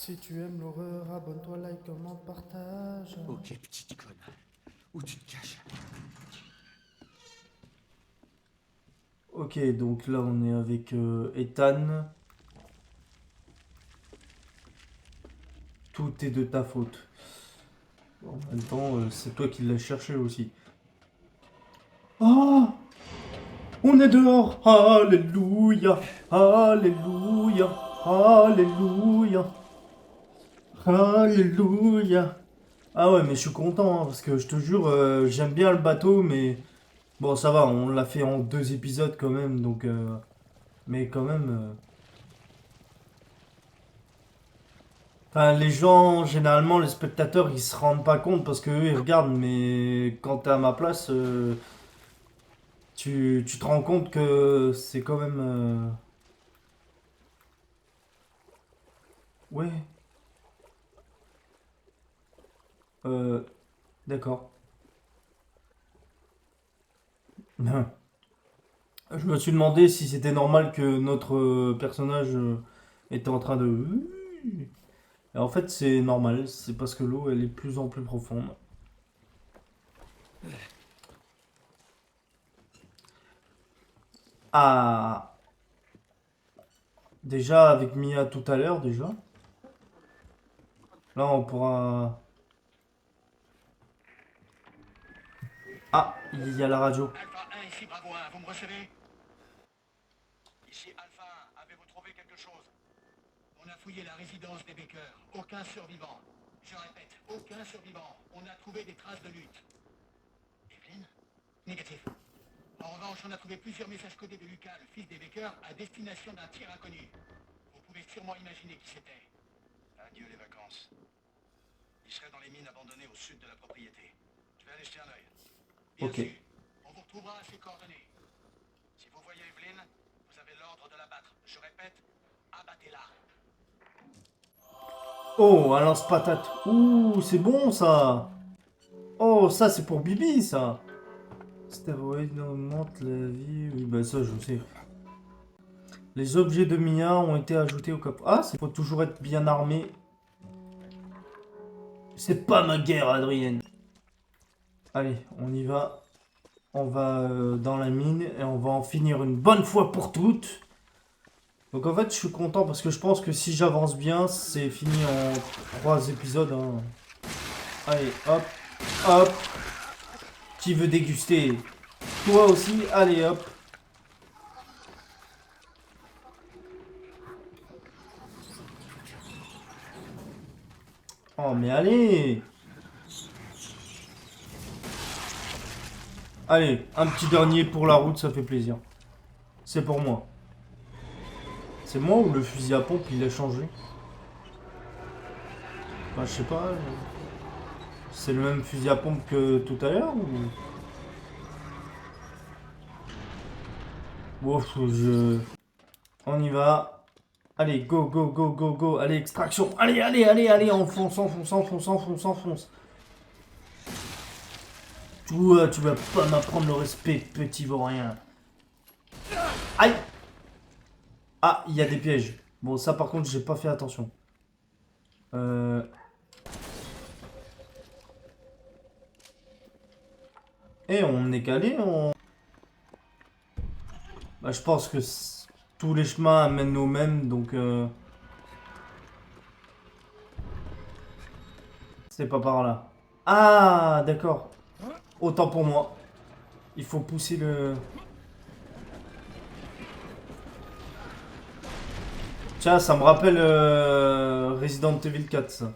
Si tu aimes l'horreur, abonne-toi, like, commente, partage. Ok, petite conne. Où tu te caches? Ok, donc là on est avec Ethan. Tout est de ta faute. En même temps, c'est toi qui l'as cherché aussi. Ah, on est dehors. Alléluia. Alléluia. Alléluia. Alléluia. Ah ouais, mais je suis content, hein, parce que je te jure, j'aime bien le bateau, mais bon, ça va, on l'a fait en 2 épisodes quand même, donc... mais quand même... Enfin, les gens, généralement, les spectateurs, ils se rendent pas compte parce que eux, ils regardent, mais quand t'es à ma place, tu te rends compte que c'est quand même... Ouais, euh, d'accord. Je me suis demandé si c'était normal que notre personnage était en train de... Et en fait, c'est normal, c'est parce que l'eau, elle est de plus en plus profonde. Ah, déjà avec Mia tout à l'heure, déjà. Là, on pourra... Ah, il y a la radio. Alpha 1 ici, Bravo 1, vous me recevez? Ici Alpha 1, avez-vous trouvé quelque chose? On a fouillé la résidence des Baker. Aucun survivant. Je répète, aucun survivant. On a trouvé des traces de lutte. Evelyn? Négatif. En revanche, on a trouvé plusieurs messages codés de Lucas, le fils des Baker, à destination d'un tir inconnu. Vous pouvez sûrement imaginer qui c'était. Adieu les vacances. Il serait dans les mines abandonnées au sud de la propriété. Je vais aller jeter un œil. Bien Ok. sûr, on vous retrouvera à ses coordonnées. Si vous voyez Evelyn, vous avez l'ordre de l'abattre. Je répète, abattez-la. Oh, un lance-patate. Ouh, c'est bon ça. Oh, ça c'est pour Bibi ça. Stéroïdes augmentent la vie. Oui, bah ça je sais. Les objets de Mia ont été ajoutés au coffre. Ah, c'est faut toujours être bien armé. C'est pas ma guerre, Adrienne. Allez, on y va. On va dans la mine et on va en finir une bonne fois pour toutes. Donc en fait, je suis content parce que je pense que si j'avance bien, c'est fini en 3 épisodes, hein. Allez, hop, hop. Qui veut déguster? Toi aussi, allez hop. Oh mais allez. Allez, un petit dernier pour la route, ça fait plaisir. C'est pour moi. C'est moi ou le fusil à pompe il a changé? Enfin, je sais pas. C'est le même fusil à pompe que tout à l'heure ou... Ouf, je... On y va. Allez, go, go, go, go, go. Allez, extraction. Allez, allez, allez, allez. Enfonce, enfonce, enfonce, enfonce, enfonce. Toi, tu vas pas m'apprendre le respect, petit vaurien. Aïe. Ah, il y a des pièges. Bon, ça par contre, j'ai pas fait attention. Euh... Eh, on est calé, on... Bah, je pense que tous les chemins amènent au même, donc... C'est pas par là. Ah, d'accord. Autant pour moi. Il faut pousser le... Tiens, ça me rappelle Resident Evil 4, ça.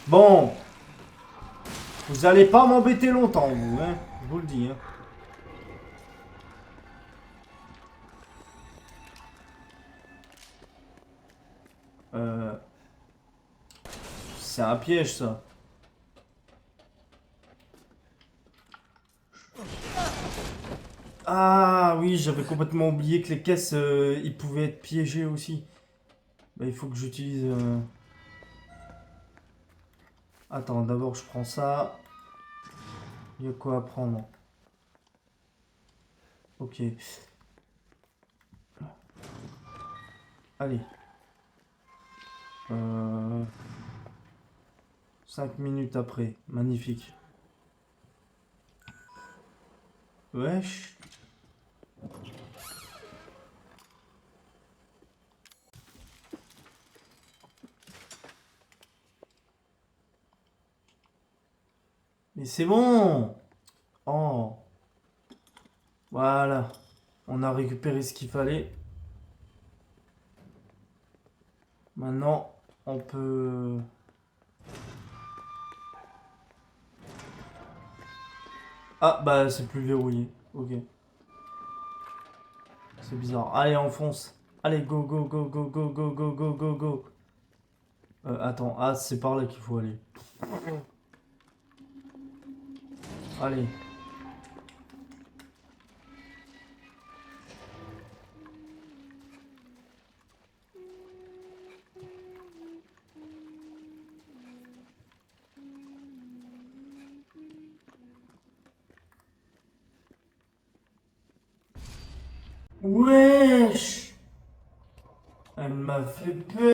Bon, vous allez pas m'embêter longtemps, vous, hein. Je vous le dis, hein. Euh, c'est un piège, ça. Ah oui, j'avais complètement oublié que les caisses, ils pouvaient être piégés aussi. Bah, il faut que j'utilise... Attends, d'abord je prends ça. Il y a quoi à prendre? Ok. Allez. 5 minutes après. Magnifique. Wesh. Mais c'est bon. Oh. Voilà. On a récupéré ce qu'il fallait. Maintenant, on peut... Ah, bah c'est plus verrouillé. Ok. C'est bizarre. Allez, on fonce. Allez, go, go, go, go, go, go, go, go, go, go. Attends. Ah, c'est par là qu'il faut aller. Allez. Wesh! Elle m'a fait peur.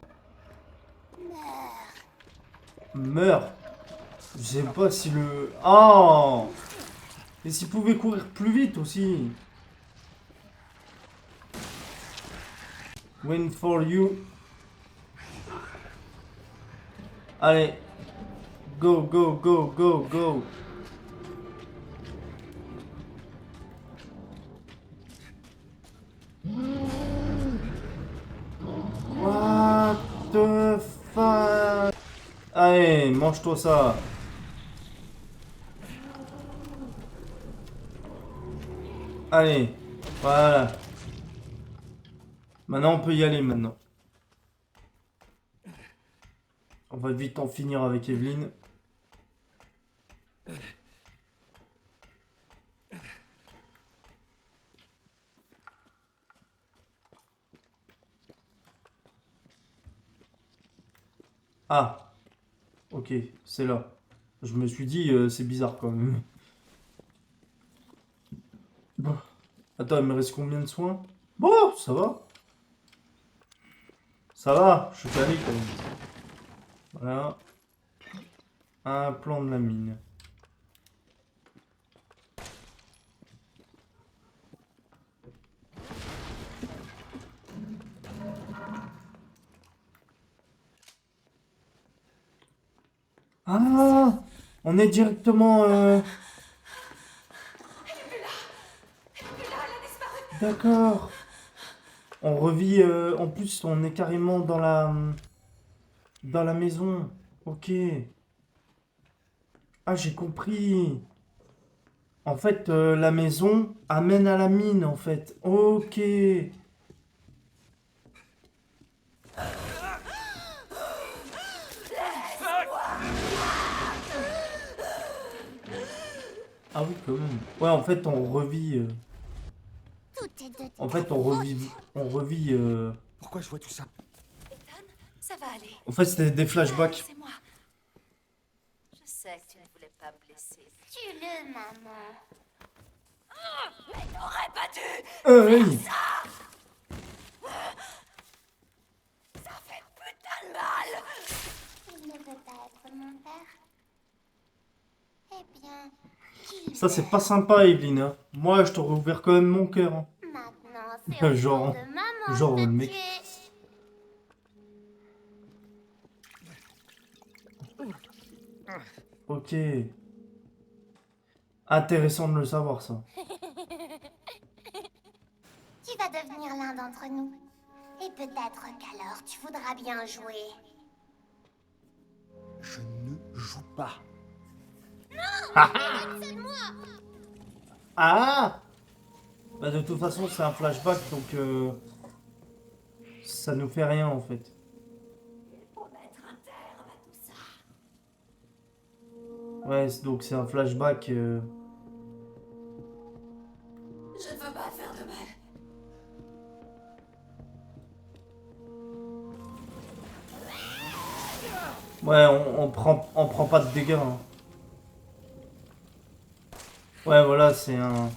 Meurs. Je sais pas si le... Oh! Et s'il pouvait courir plus vite aussi. Win for you. Allez. Go, go, go, go, go. What the fuck? Allez, mange-toi ça. Allez, voilà. Maintenant, on peut y aller maintenant. On va vite en finir avec Evelyne. Ah, ok, c'est là. Je me suis dit, c'est bizarre quand même. Bon. Attends, il me reste combien de soins? Bon, ça va. Ça va, je suis calé quand même. Voilà. Un plan de la mine. Ah, on est directement... D'accord. On revit... en plus, on est carrément dans la... Dans la maison. Ok. Ah, j'ai compris. En fait, la maison amène à la mine, en fait. Ok. Ah oui, quand même. Ouais, en fait, on revit... Tout est de En fait, on revit... On revit... Pourquoi je vois tout ça? Ethan, ça va aller. En fait, c'était des flashbacks. C'est moi. Je sais que tu ne voulais pas me blesser. tue-le, maman. Mais t'aurais pas dû. Oui. Ça fait putain de mal. Il ne veut pas être mon père. Eh bien, qu'il Ça, c'est meure. pas sympa, Evelyne. Hein. Moi, je t'aurais ouvert quand même mon cœur. Hein. Maintenant, c'est au Genre- tour de maman genre, de te mec. tuer. Ok. Intéressant de le savoir, ça. Tu vas devenir l'un d'entre nous. Et peut-être qu'alors tu voudras bien jouer. Je ne joue pas. Ah! Bah, de toute façon, c'est un flashback, donc... ça nous fait rien, en fait. Pour mettre un terme à tout ça. Ouais, donc c'est un flashback... Je ne veux pas faire de mal. Ouais, on prend pas de dégâts. Hein. Ouais, voilà, c'est un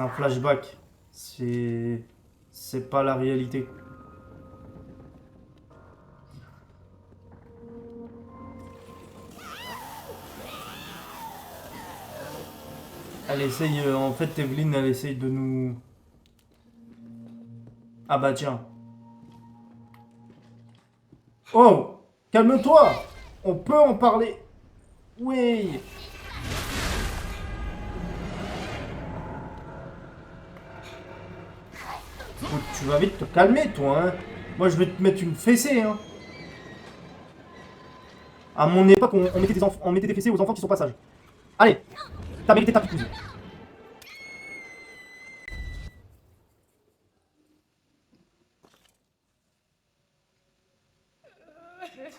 flashback. C'est C'est pas la réalité. Elle essaye, en fait, Evelyn, elle essaye de nous... Ah bah tiens. Oh, calme-toi. On peut en parler. Oui. Tu vas vite te calmer, toi, hein. Moi, je vais te mettre une fessée, hein. À mon époque, on mettait on mettait des fessées aux enfants qui sont pas sages. Allez, t'as mérité ta picouse.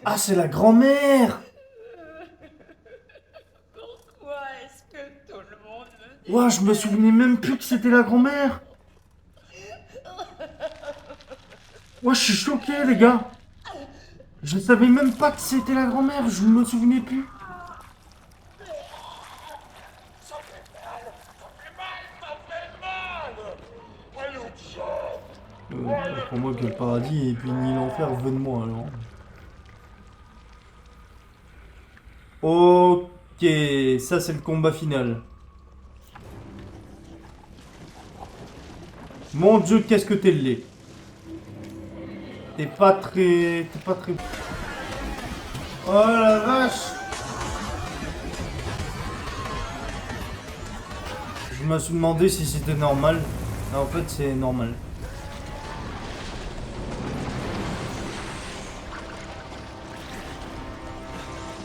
Ah, c'est la grand-mère. Pourquoi est-ce que tout le monde me dit... Ouah, je me souvenais même plus que c'était la grand-mère. Ouah, je suis choqué, les gars. Je savais même pas que c'était la grand-mère, je me souvenais plus. Pour moi que le paradis et puis ni l'enfer veut de moi alors. Ok, ça c'est le combat final. Mon dieu, qu'est-ce que t'es laid. T'es pas très... Oh la vache. Je me suis demandé si c'était normal. Ah, en fait c'est normal.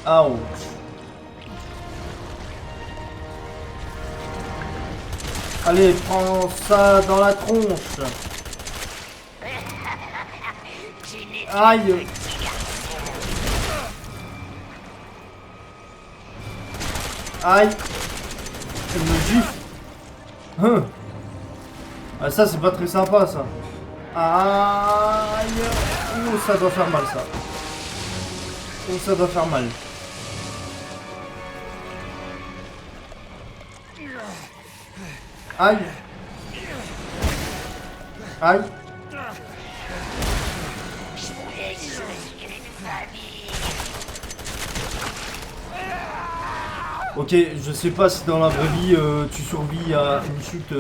Ouch. Allez, prends ça dans la tronche. Aïe. Aïe. Elle me gifle. Hein. Ah, ça c'est pas très sympa ça. Aïe. Oh, ça doit faire mal ça. Oh, ça doit faire mal. Aïe. Aïe. Ok, je sais pas si dans la vraie vie tu survis à une chute.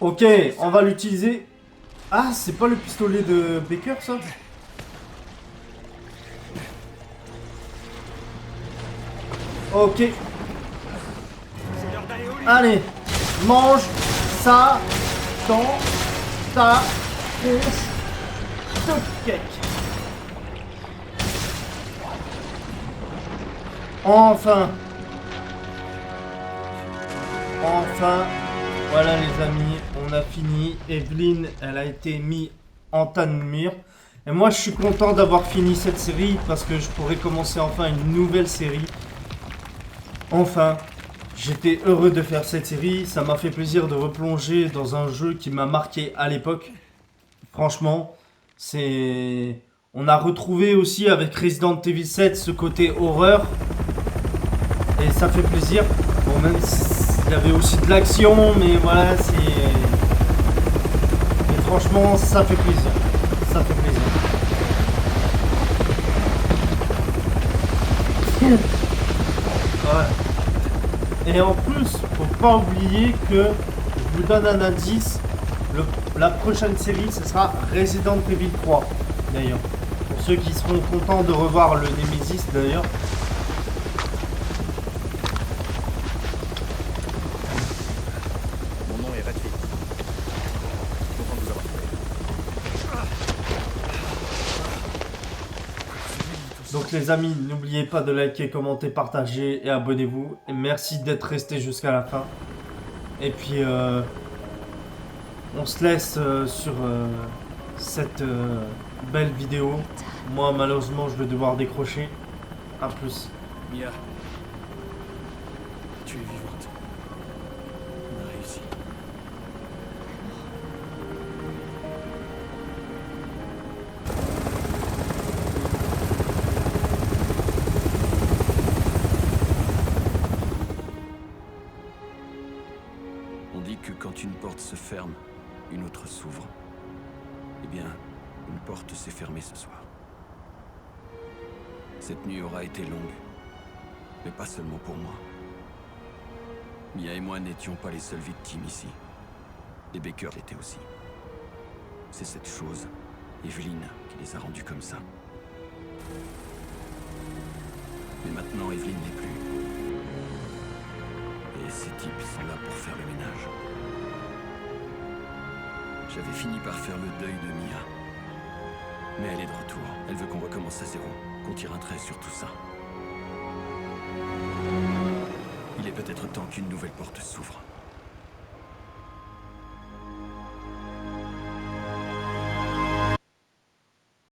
Ok, on va l'utiliser. Ah, c'est pas le pistolet de Baker ça? Ok. Allez, mange ça dans ta tronche de cake. Enfin. Enfin. Voilà les amis, on a fini. Evelyn, elle a été mise en tas de mur. Et moi je suis content d'avoir fini cette série parce que je pourrais commencer enfin une nouvelle série. Enfin, j'étais heureux de faire cette série. Ça m'a fait plaisir de replonger dans un jeu qui m'a marqué à l'époque. Franchement, c'est... On a retrouvé aussi avec Resident Evil 7 ce côté horreur. Et ça fait plaisir. Bon, même si il y avait aussi de l'action, mais voilà, c'est... Et franchement, ça fait plaisir. Ça fait plaisir. Ouais. Et en plus, faut pas oublier que je vous donne un indice. La prochaine série, ce sera Resident Evil 3, d'ailleurs. Pour ceux qui seront contents de revoir le Nemesis, d'ailleurs. Mon nom est Redfield. Content de vous avoir trouvé. Donc les amis, n'oubliez pas de liker, commenter, partager et abonnez-vous. Et merci d'être resté jusqu'à la fin. Et puis on se laisse sur cette belle vidéo. Moi malheureusement je vais devoir décrocher. A plus. Mia, tu es vivante. On a réussi. ferme, une autre s'ouvre. Eh bien, une porte s'est fermée ce soir. Cette nuit aura été longue, mais pas seulement pour moi. Mia et moi n'étions pas les seules victimes ici. Les Baker l'étaient aussi. C'est cette chose, Evelyn, qui les a rendus comme ça. Mais maintenant, Evelyn n'est plus. Et ces types sont là pour faire le ménage. J'avais fini par faire le deuil de Mia. Mais elle est de retour. Elle veut qu'on recommence à zéro, qu'on tire un trait sur tout ça. Il est peut-être temps qu'une nouvelle porte s'ouvre.